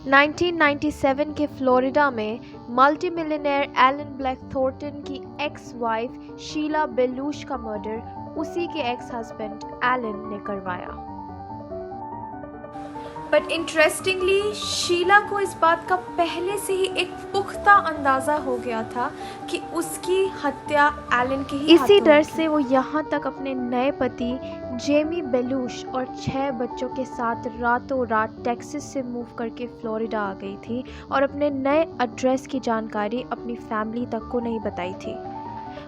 1997 के फ्लोरिडा में multi millionaire Allen Black Thornton की एक्स वाइफ शीला बेलूश का मर्डर उसी के एक्स हस्बैंड एलन ने करवाया। बट इंटरेस्टिंगली शीला को इस बात का पहले से ही एक पुख्ता अंदाजा हो गया था कि उसकी हत्या एलन के ही इसी डर से वो यहाँ तक अपने नए पति जेमी बेलूश और 6 बच्चों के साथ रातों रात टेक्सास से मूव करके फ्लोरिडा आ गई थी और अपने नए एड्रेस की जानकारी अपनी फैमिली तक को नहीं बताई थी।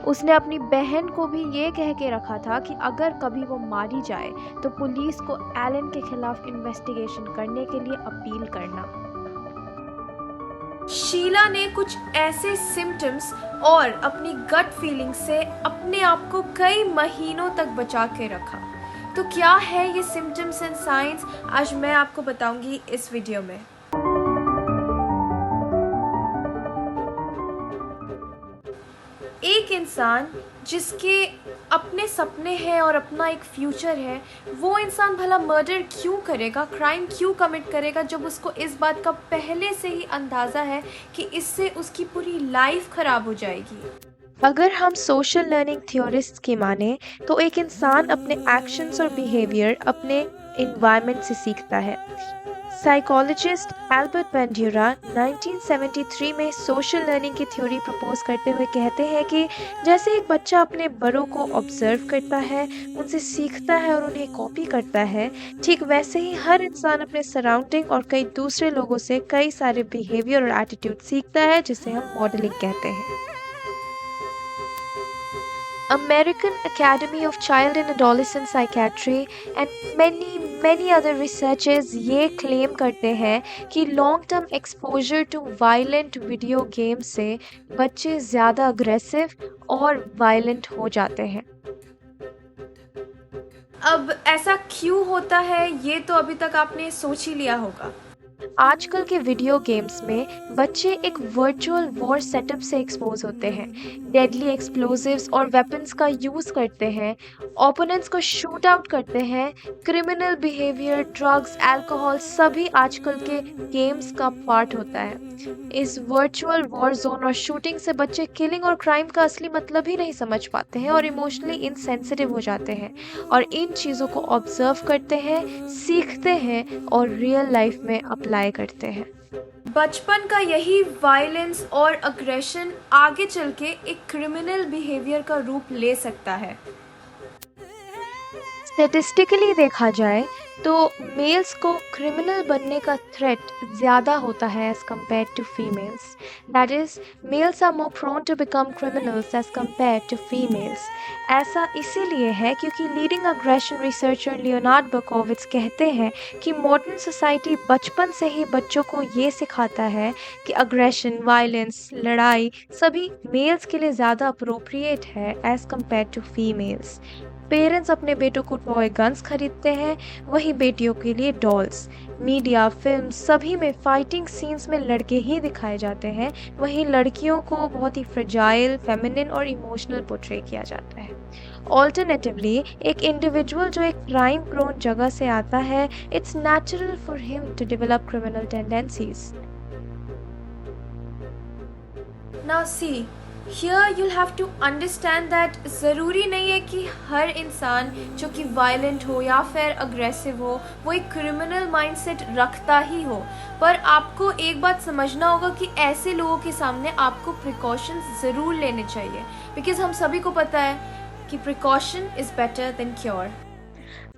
उसने अपनी बहन को भी ये कह के रखा था कि अगर कभी वो मारी जाए तो पुलिस को एलन के खिलाफ इन्वेस्टिगेशन करने के लिए अपील करना। शीला ने कुछ ऐसे सिम्टम्स और अपनी गट फीलिंग से अपने आप को कई महीनों तक बचा के रखा। तो क्या है ये सिम्टम्स एंड साइंस, आज मैं आपको बताऊंगी इस वीडियो में। एक इंसान जिसके अपने सपने हैं और अपना एक फ्यूचर है, वो इंसान भला मर्डर क्यों करेगा, क्राइम क्यों कमिट करेगा, जब उसको इस बात का पहले से ही अंदाज़ा है कि इससे उसकी पूरी लाइफ खराब हो जाएगी। अगर हम सोशल लर्निंग थ्योरिस्ट की माने तो एक इंसान अपने एक्शंस और बिहेवियर अपने इन्वायरमेंट से सीखता है। साइकोलॉजिस्ट एल्बर्ट बेंड्यूरा 1973 में सोशल लर्निंग की थ्योरी प्रपोज करते हुए कहते हैं कि जैसे एक बच्चा अपने बड़ों को ऑब्जर्व करता है, उनसे सीखता है और उन्हें कॉपी करता है, ठीक वैसे ही हर इंसान अपने सराउंडिंग और कई दूसरे लोगों से कई सारे बिहेवियर और एटीट्यूड सीखता है, जिसे हम मॉडलिंग कहते हैं। American Academy of Child and Adolescent Psychiatry and many other researchers ये claim करते हैं कि long term exposure to violent video games से बच्चे ज़्यादा aggressive और violent हो जाते हैं। अब ऐसा क्यों होता है ये तो अभी तक आपने सोच ही लिया होगा। आजकल के वीडियो गेम्स में बच्चे एक वर्चुअल वॉर सेटअप से एक्सपोज होते हैं, डेडली एक्सप्लोजिव्स और वेपन्स का यूज़ करते हैं, ओपोनेंट्स को शूट आउट करते हैं, क्रिमिनल बिहेवियर, ड्रग्स, अल्कोहल सभी आजकल के गेम्स का पार्ट होता है। इस वर्चुअल वॉर जोन और शूटिंग से बच्चे किलिंग और क्राइम का असली मतलब ही नहीं समझ पाते हैं और इमोशनली इनसेंसिटिव हो जाते हैं और इन चीज़ों को ऑब्जर्व करते हैं, सीखते हैं और रियल लाइफ में अप्लाई करते हैं। बचपन का यही वायलेंस और अग्रेशन आगे चल के एक क्रिमिनल बिहेवियर का रूप ले सकता है। स्टैटिस्टिकली देखा जाए तो मेल्स को क्रिमिनल बनने का थ्रेट ज़्यादा होता है as compared to females. That is males are more prone to become criminals as compared to females. ऐसा इसीलिए है क्योंकि leading aggression researcher Leonard Berkowitz कहते हैं कि मॉडर्न सोसाइटी बचपन से ही बच्चों को ये सिखाता है कि अग्रेशन, वायलेंस, लड़ाई सभी मेल्स के लिए ज़्यादा अप्रोप्रिएट है as compared to females. Parents अपने बेटों को टॉय गन्स खरीदते हैं, वहीं बेटियों के लिए डॉल्स। मीडिया, फिल्म सभी में फाइटिंग सीन्स में लड़के ही दिखाए जाते हैं, वहीं लड़कियों को बहुत ही फ्रेजाइल, फेमिनिन और इमोशनल पोर्ट्रे किया जाता है। ऑल्टरनेटिवली एक इंडिविजुअल जो एक क्राइम प्रोन जगह से आता है, it's natural for him to develop criminal tendencies. Now see, Here you'll have to understand that ज़रूरी नहीं है कि हर इंसान जो कि वायलेंट हो या फिर अग्रेसिव हो वो एक क्रिमिनल माइंडसेट रखता ही हो, पर आपको एक बात समझना होगा कि ऐसे लोगों के सामने आपको प्रिकॉशंस ज़रूर लेने चाहिए, बिकॉज हम सभी को पता है कि precaution is better than cure.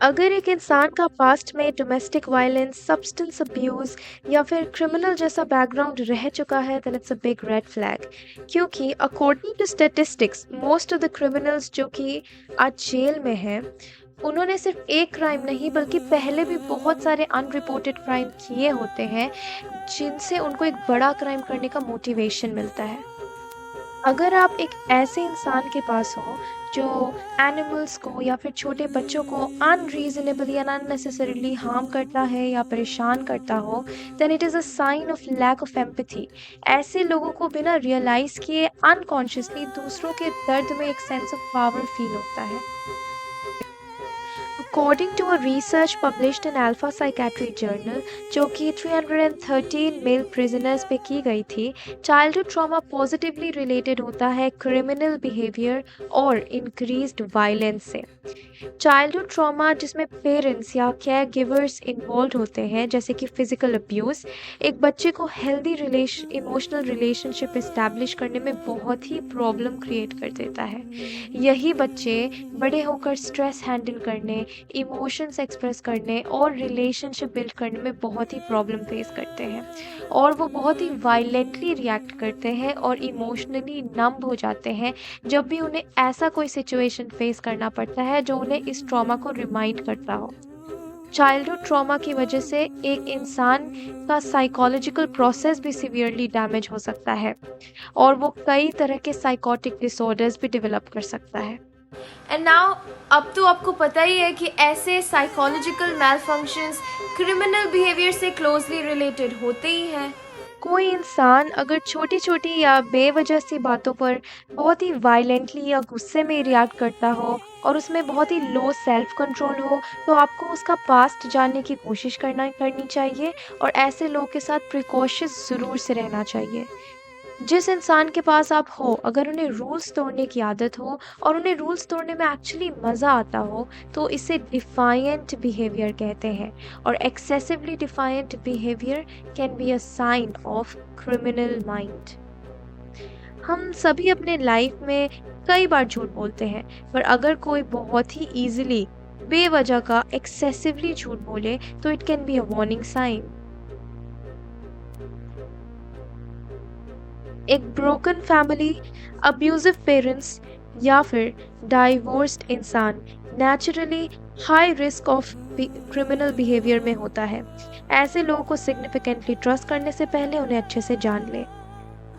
अगर एक इंसान का पास्ट में डोमेस्टिक वायलेंस, सब्सटेंस अब्यूज़ या फिर क्रिमिनल जैसा बैकग्राउंड रह चुका है, then it's a big red flag. क्योंकि according to statistics most of the criminals जो कि आज जेल में हैं, उन्होंने सिर्फ एक क्राइम नहीं बल्कि पहले भी बहुत सारे अनरिपोर्टेड क्राइम किए होते हैं, जिनसे उनको एक बड़ा क्राइम करने का मोटिवेशन मिलता है। अगर आप एक ऐसे इंसान के पास हो जो एनिमल्स को या फिर छोटे बच्चों को अनरीजनेबली या अननेसेसरीली हार्म करता है या परेशान करता हो, then it is a sign of lack of empathy. ऐसे लोगों को बिना रियलाइज़ किए अनकॉन्शियसली दूसरों के दर्द में एक सेंस ऑफ पावर फील होता है। According to a research published in Alpha Psychiatry Journal, जो कि 313 मेल प्रिजनर्स पे की गई थी, चाइल्डहुड ट्रॉमा पॉजिटिवली रिलेटेड होता है क्रिमिनल बिहेवियर और इंक्रीज्ड वायलेंस से। चाइल्डहुड ट्रॉमा जिसमें पेरेंट्स या केयर गिवर्स इन्वॉल्व होते हैं, जैसे कि फिजिकल अब्यूज़, एक बच्चे को हेल्दी इमोशनल रिलेशनशिप इस्टेब्लिश करने में बहुत ही प्रॉब्लम क्रिएट कर देता है। यही बच्चे बड़े होकर स्ट्रेस हैंडल करने, इमोशंस एक्सप्रेस करने और रिलेशनशिप बिल्ड करने में बहुत ही प्रॉब्लम फेस करते हैं, और वो बहुत ही वायलेंटली रिएक्ट करते हैं और इमोशनली नम्ब हो जाते हैं जब भी उन्हें ऐसा कोई सिचुएशन फेस करना पड़ता है जो उन्हें इस ट्रॉमा को रिमाइंड करता हो। चाइल्डहुड ट्रॉमा की वजह से एक इंसान का साइकोलॉजिकल प्रोसेस भी सीवियरली डैमेज हो सकता है और वो कई तरह के साइकोटिक डिसऑर्डर्स भी डेवलप कर सकता है। एंड नाउ अब तो आपको पता ही है कि ऐसे साइकोलॉजिकल मैलफंक्शंस क्रिमिनल बिहेवियर से क्लोजली रिलेटेड होते ही हैं। कोई इंसान अगर छोटी छोटी या बेवजह सी बातों पर बहुत ही वायलेंटली या गुस्से में रिएक्ट करता हो और उसमें बहुत ही लो सेल्फ कंट्रोल हो, तो आपको उसका पास्ट जानने की कोशिश करनी चाहिए और ऐसे लोगों के साथ प्रिकॉशंस ज़रूर से रहना चाहिए। जिस इंसान के पास आप हो, अगर उन्हें रूल्स तोड़ने की आदत हो और उन्हें रूल्स तोड़ने में एक्चुअली मज़ा आता हो, तो इसे डिफायंट बिहेवियर कहते हैं, और excessively defiant behaviour can be a sign of criminal mind. हम सभी अपने लाइफ में कई बार झूठ बोलते हैं, पर अगर कोई बहुत ही ईजिली बेवजह का एक्सेसिवली झूठ बोले तो it can be a warning sign. एक ब्रोकन फैमिली, अब्यूजिव पेरेंट्स या फिर डाइवोर्स्ड इंसान naturally high risk of criminal behaviour में होता है। ऐसे लोगों को सिग्निफिकेंटली ट्रस्ट करने से पहले उन्हें अच्छे से जान लें।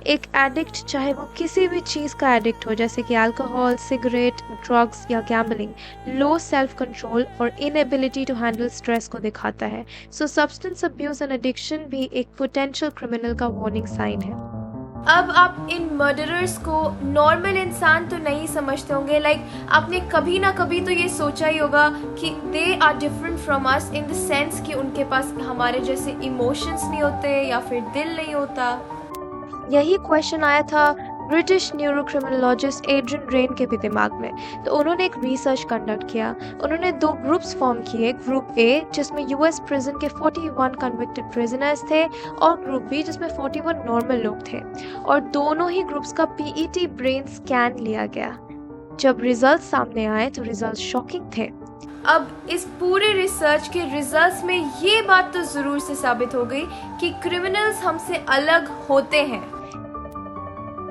एक एडिक्ट, चाहे वो किसी भी चीज़ का एडिक्ट हो, जैसे कि अल्कोहल, सिगरेट, ड्रग्स या गैम्बलिंग, लो सेल्फ कंट्रोल और इनएबिलिटी टू हैंडल स्ट्रेस को दिखाता है। सो सब्सटेंस अब्यूज एंड एडिक्शन भी एक पोटेंशियल क्रिमिनल का वार्निंग साइन है। अब आप इन मर्डरर्स को नॉर्मल इंसान तो नहीं समझते होंगे, आपने कभी ना कभी तो ये सोचा ही होगा कि they are different from us in the sense कि उनके पास हमारे जैसे इमोशंस नहीं होते या फिर दिल नहीं होता। यही क्वेश्चन आया था ब्रिटिश न्यूरोक्रिमिनोलॉजिस्ट एड्रियन रेन के भी दिमाग में, तो उन्होंने एक रिसर्च कंडक्ट किया। उन्होंने 2 ग्रुप्स फॉर्म किए, ग्रुप ए जिसमें यूएस प्रिजन के 41 कन्विक्टेड प्रिजनर्स थे और ग्रुप बी जिसमें 41 नॉर्मल लोग थे, और दोनों ही ग्रुप्स का पीईटी ब्रेन स्कैन लिया गया। जब रिजल्ट सामने आए तो रिजल्ट शॉकिंग थे। अब इस पूरे रिसर्च के रिजल्ट्स में ये बात तो ज़रूर से साबित हो गई कि क्रिमिनल्स हमसे अलग होते हैं।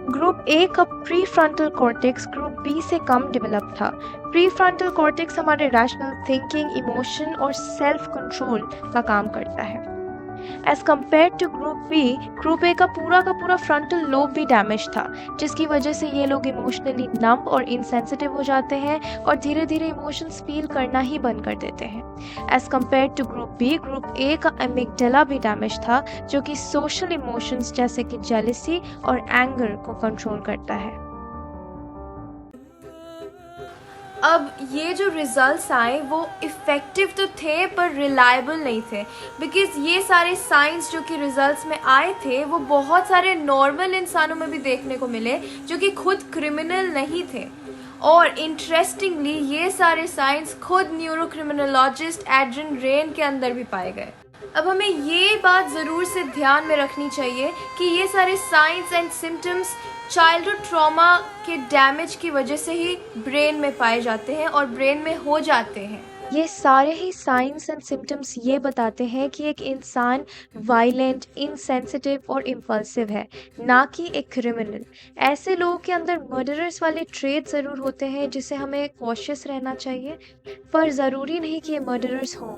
ग्रुप ए का pre frontal cortex group B से कम डेवलप था। प्री फ्रंटल कॉर्टेक्स हमारे रैशनल थिंकिंग, इमोशन और सेल्फ कंट्रोल का काम करता है। As compared to group B, group A का पूरा फ्रंटल लोब भी डैमेज था, जिसकी वजह से ये लोग इमोशनली नंब और इनसेंसिटिव हो जाते हैं और धीरे धीरे इमोशंस फील करना ही बंद कर देते हैं। As compared to group B, group A का एमिगडाला भी डैमेज था, जो कि सोशल इमोशंस जैसे कि जेलसी और एंगर को कंट्रोल करता है। अब ये जो रिजल्ट्स आए वो इफ़ेक्टिव तो थे पर रिलायबल नहीं थे, बिकॉज़ ये सारे साइंस जो कि रिजल्ट्स में आए थे वो बहुत सारे नॉर्मल इंसानों में भी देखने को मिले जो कि खुद क्रिमिनल नहीं थे। और इंटरेस्टिंगली ये सारे साइंस खुद न्यूरोक्रिमिनोलॉजिस्ट एड्रियन रेन के अंदर भी पाए गए। अब हमें ये बात ज़रूर से ध्यान में रखनी चाहिए कि ये सारे science and symptoms childhood trauma के डैमेज की वजह से ही ब्रेन में पाए जाते हैं और ब्रेन में हो जाते हैं। ये सारे ही साइंस एंड सिम्टम्स ये बताते हैं कि एक इंसान वायलेंट, इनसेंसिटिव और इम्पल्सिव है, ना कि एक क्रिमिनल। ऐसे लोगों के अंदर मर्डरर्स वाले ट्रेट ज़रूर होते हैं जिससे हमें कॉशियस रहना चाहिए, पर ज़रूरी नहीं कि ये मर्डरर्स हों।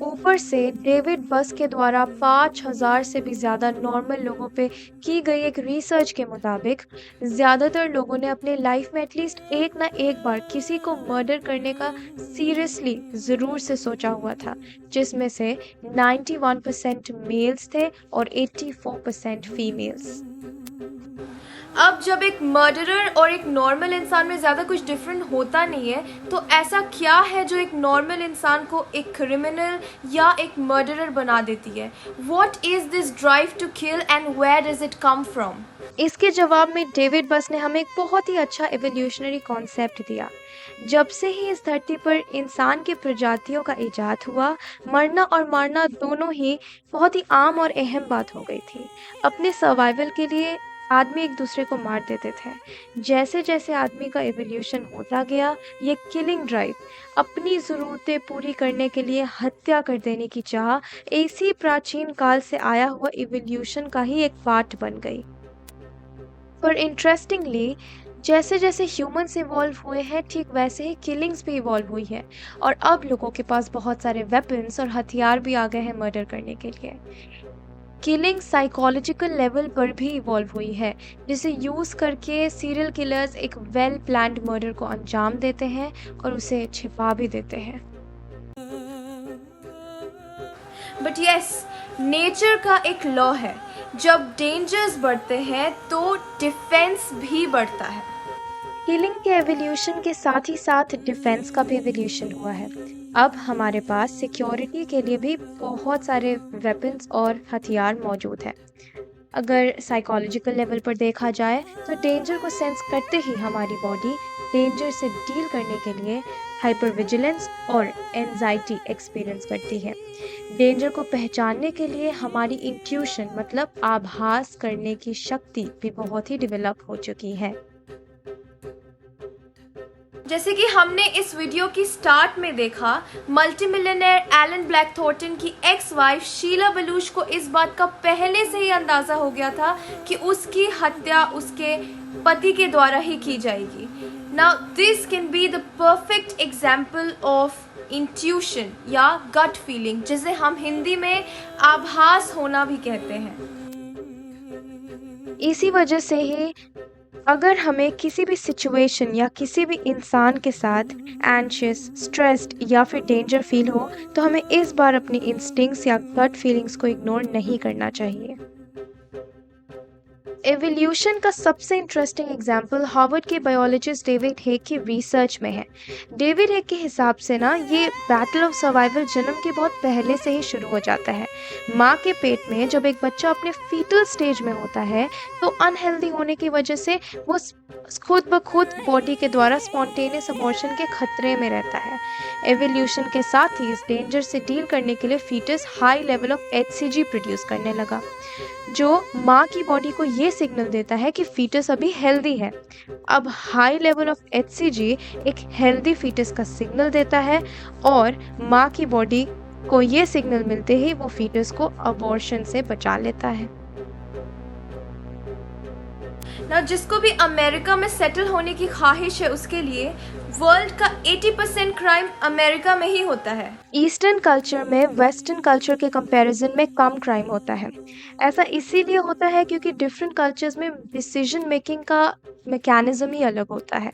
ऊपर से डेविड बस के द्वारा 5000 से भी ज़्यादा नॉर्मल लोगों पे की गई एक रिसर्च के मुताबिक ज़्यादातर लोगों ने अपने लाइफ में एटलीस्ट एक ना एक बार किसी को मर्डर करने का सीरियसली ज़रूर से सोचा हुआ था, जिसमें से 91% मेल्स थे और 84% फीमेल्स। अब जब एक मर्डरर और एक नॉर्मल इंसान में ज़्यादा कुछ डिफरेंट होता नहीं है, तो ऐसा क्या है जो एक नॉर्मल इंसान को एक क्रिमिनल या एक मर्डरर बना देती है? What is this drive to kill and where does it come from? इसके जवाब में डेविड बस ने हमें एक बहुत ही अच्छा एवोल्यूशनरी कॉन्सेप्ट दिया। जब से ही इस धरती पर इंसान की प्रजातियों का इजाद हुआ, मरना और मारना दोनों ही बहुत ही आम और अहम बात हो गई थी। अपने सर्वाइवल के लिए आदमी एक दूसरे को मार देते थे। जैसे जैसे आदमी का एवोल्यूशन होता गया, ये किलिंग ड्राइव, अपनी ज़रूरतें पूरी करने के लिए हत्या कर देने की चाह, इसी प्राचीन काल से आया हुआ एवोल्यूशन का ही एक पार्ट बन गई। पर इंटरेस्टिंगली, जैसे जैसे ह्यूमंस इवॉल्व हुए हैं, ठीक वैसे ही किलिंग्स भी इवॉल्व हुई है, और अब लोगों के पास बहुत सारे वेपन्स और हथियार भी आ गए हैं मर्डर करने के लिए। किलिंग साइकोलॉजिकल लेवल पर भी इवॉल्व हुई है, जिसे यूज़ करके सीरियल किलर्स एक वेल प्लान्ड मर्डर को अंजाम देते हैं और उसे छिपा भी देते हैं। बट यस, नेचर का एक लॉ है, जब डेंजर्स बढ़ते हैं तो डिफेंस भी बढ़ता है। हीलिंग के एवोल्यूशन के साथ ही साथ डिफेंस का भी एवोल्यूशन हुआ है। अब हमारे पास सिक्योरिटी के लिए भी बहुत सारे वेपन्स और हथियार मौजूद हैं। अगर साइकोलॉजिकल लेवल पर देखा जाए, तो डेंजर को सेंस करते ही हमारी बॉडी डेंजर से डील करने के लिए हाइपर विजिलेंस और एंजाइटी एक्सपीरियंस करती है। डेंजर को पहचानने के लिए हमारी इंट्यूशन मतलब आभास करने की शक्ति भी बहुत ही डेवलप हो चुकी है। जैसे कि हमने इस वीडियो की स्टार्ट में देखा, मल्टी मिलियनेयर एलन ब्लैकथॉर्टन की एक्स वाइफ शीला बलूच को इस बात का पहले से ही अंदाज़ा हो गया था कि उसकी हत्या उसके पति के द्वारा ही की जाएगी। Now this can be the perfect example of intuition या गट फीलिंग, जिसे हम हिंदी में आभास होना भी कहते हैं। इसी वजह से ही अगर हमें किसी भी सिचुएशन या किसी भी इंसान के साथ एंशियस, स्ट्रेस्ड या फिर डेंजर फील हो, तो हमें इस बार अपनी इंस्टिंक्ट्स या गट फीलिंग्स को इग्नोर नहीं करना चाहिए। एवोल्यूशन का सबसे इंटरेस्टिंग एग्जाम्पल हार्वर्ड के बायोलॉजिस्ट डेविड हेग की रिसर्च में है। डेविड हेग के हिसाब से ना, ये बैटल ऑफ सर्वाइवल जन्म के बहुत पहले से ही शुरू हो जाता है। माँ के पेट में जब एक बच्चा अपने फीटल स्टेज में होता है, तो अनहेल्दी होने की वजह से वो खुद ब खुद बॉडी के द्वारा स्पॉन्टेनियस अबॉर्शन के खतरे में रहता है। एवोल्यूशन के साथ ही इस डेंजर से डील करने के लिए foetus high level of HCG produce करने लगा, जो माँ की बॉडी को ये सिग्नल देता है कि फीटस अभी हेल्दी है। अब हाई लेवल ऑफ HCG एक हेल्दी फीटस का सिग्नल देता है, और माँ की बॉडी को ये सिग्नल मिलते ही वो फीटस को अबॉर्शन से बचा लेता है। ना जिसको भी अमेरिका में सेटल होने की ख्वाहिश है, उसके लिए वर्ल्ड का 80% क्राइम अमेरिका में ही होता है। ईस्टर्न कल्चर में वेस्टर्न कल्चर के कंपैरिजन में कम क्राइम होता है। ऐसा इसीलिए होता है क्योंकि डिफरेंट कल्चर्स में डिसीजन मेकिंग का मैकेनिज्म ही अलग होता है।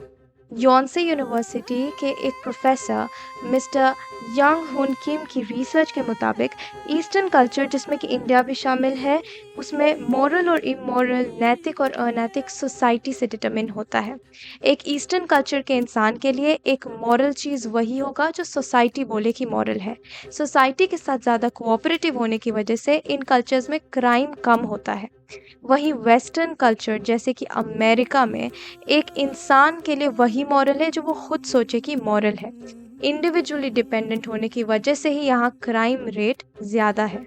यॉन्से यूनिवर्सिटी के एक प्रोफेसर मिस्टर यांग हुन किम की रिसर्च के मुताबिक ईस्टर्न कल्चर, जिसमें कि इंडिया भी शामिल है, उसमें मॉरल और इमोरल, नैतिक और अनैतिक सोसाइटी से डिटरमिन होता है। एक ईस्टर्न कल्चर के इंसान के लिए एक मॉरल चीज़ वही होगा जो सोसाइटी बोले कि मॉरल है। सोसाइटी के साथ ज़्यादा कोऑपरेटिव होने की वजह से इन कल्चर्स में क्राइम कम होता है। वहीं वेस्टर्न कल्चर जैसे कि अमेरिका में एक इंसान के लिए वही मॉरल है जो वो खुद सोचे कि मॉरल है। इंडिविजुअली डिपेंडेंट होने की वजह से ही यहाँ क्राइम रेट ज़्यादा है।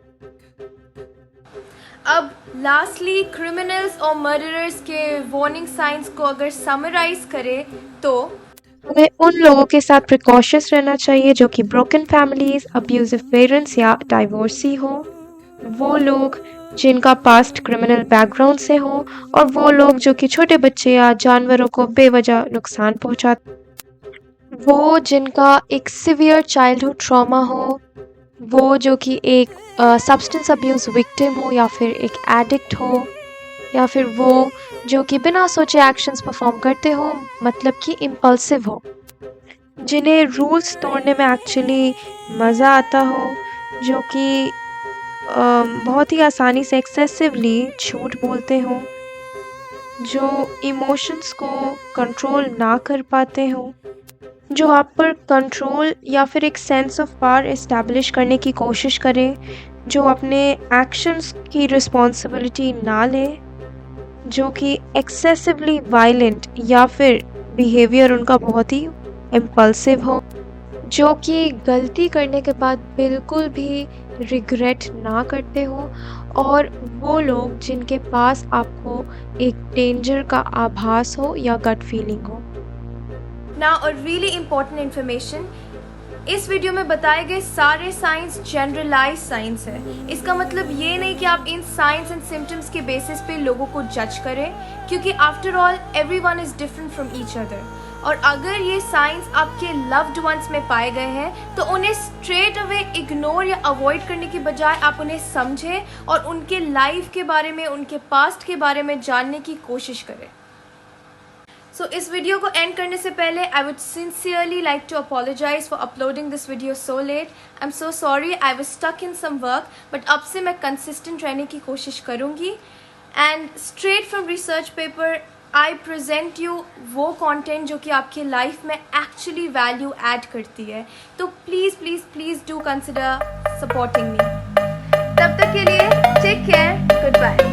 अब लास्टली क्रिमिनल्स और मर्डरर्स के वार्निंग साइंस को अगर समराइज करें, तो हमें उन लोगों के साथ प्रिकॉशस रहना चाहिए जो कि ब्रोकन फैमिलीज, अब्यूजिव पेरेंट्स या डाइवोर्सी हो, वो लोग जिनका पास्ट क्रिमिनल बैकग्राउंड से हो, और वो लोग जो कि छोटे बच्चे या जानवरों को बेवजह नुकसान पहुंचाते, वो जिनका एक सिवियर चाइल्डहुड ट्रॉमा हो, वो जो कि एक सब्सटेंस अब्यूज़ विक्टिम हो या फिर एक एडिक्ट हो, या फिर वो जो कि बिना सोचे एक्शंस परफॉर्म करते हो, मतलब कि इम्पल्सिव हो, जिन्हें रूल्स तोड़ने में एक्चुअली मज़ा आता हो, जो कि बहुत ही आसानी से एक्सेसिवली झूठ बोलते हो, जो इमोशंस को कंट्रोल ना कर पाते हों, जो आप पर कंट्रोल या फिर एक सेंस ऑफ पावर इस्टेब्लिश करने की कोशिश करें, जो अपने एक्शंस की रिस्पॉन्सिबिलिटी ना लें, जो कि एक्सेसिवली वायलेंट या फिर बिहेवियर उनका बहुत ही इम्पल्सिव हो, जो कि गलती करने के बाद बिल्कुल भी रिग्रेट ना करते हो, और वो लोग जिनके पास आपको एक डेंजर का आभास हो या गट फीलिंग हो। Now a really important information, इस वीडियो में बताए गए सारे साइंस जनरलाइज साइंस है। इसका मतलब ये नहीं कि आप इन साइंस एंड सिम्टम्स के बेसिस पे लोगों को जज करें, क्योंकि after all everyone is different from each other. और अगर ये साइंस आपके लव्ड वंस में पाए गए हैं तो उन्हें स्ट्रेट अवे इग्नोर या अवॉइड करने की बजाय आप उन्हें समझें और उनके लाइफ के बारे में, उनके पास्ट के बारे में जानने की कोशिश करें। सो इस वीडियो को एंड करने से पहले I would sincerely like to apologise for uploading this video so late. I am so sorry, I was stuck in some work, but अब से मैं कंसिस्टेंट रहने की कोशिश करूँगी। And straight from research paper I present you वो content जो कि आपकी लाइफ में एक्चुअली वैल्यू ऐड करती है। तो please please please do consider supporting me. तब तक के लिए टेक केयर, गुड बाय।